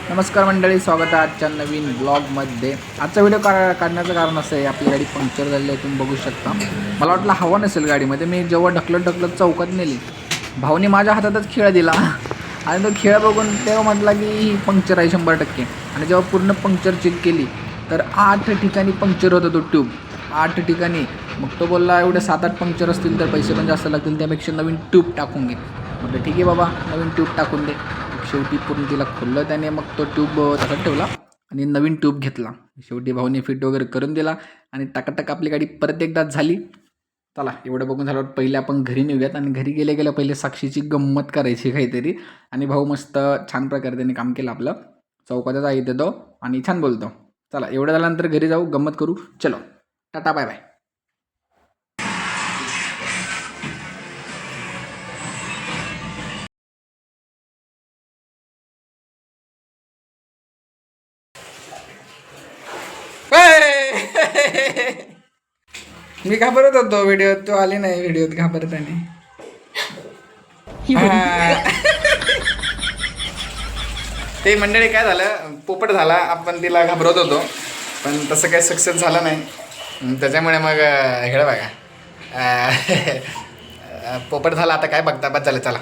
नमस्कार मंडळी, स्वागत आहे आजच्या नवीन ब्लॉगमध्ये। आजचा व्हिडिओ काढण्याचं कारण असं आहे, आपली गाडी पंक्चर झाली आहे, तुम्ही बघू शकता। मला वाटलं हवा नसेल गाडीमध्ये, मी जेव्हा ढकलत चौकात नेली, भाऊने माझ्या हातातच खिळा दिला आणि तो खिळा बघून तेव्हा म्हटला की ही पंक्चर आहे 100%। आणि जेव्हा पूर्ण पंक्चर चेक केली तर 8 ठिकाणी पंक्चर होता तो ट्यूब, 8 ठिकाणी। मग तो बोलला एवढे 7-8 पंक्चर असतील तर पैसे पण जास्त लागतील, त्यापेक्षा नवीन ट्यूब टाकून घे। म्हटलं ठीक आहे बाबा, नवीन ट्यूब टाकून दे। शेवटी पूर्ण तिला खोललं त्याने, मग तो ट्यूब तसाच ठेवला आणि नवीन ट्यूब घेतला। शेवटी भाऊने फिट वगैरे करून दिला आणि टकाटक आपली गाडी परत एकदा झाली। चला, एवढं बघून झाल्यावर पहिले आपण घरी निघूयात आणि घरी गेल्या पहिले साक्षीची गंमत करायची काहीतरी। आणि भाऊ मस्त छान प्रकारे त्यांनी काम केलं आपलं, चौकातच आहे इथे तो आणि छान बोलतो। चला, एवढं झाल्यानंतर घरी जाऊ, गंमत करू। चलो, टाटा बाय बाय। मी घाबरत होतो व्हिडिओत, तो आले नाही व्हिडिओत घाबरताने। ते मंडळी काय झालं, पोपट झाला, आपण तिला घाबरत होतो पण तसं काही सक्सेस झालं नाही, त्याच्यामुळे मग हे बघा पोपट झाला। आता काय बघता, बस झालं, चला।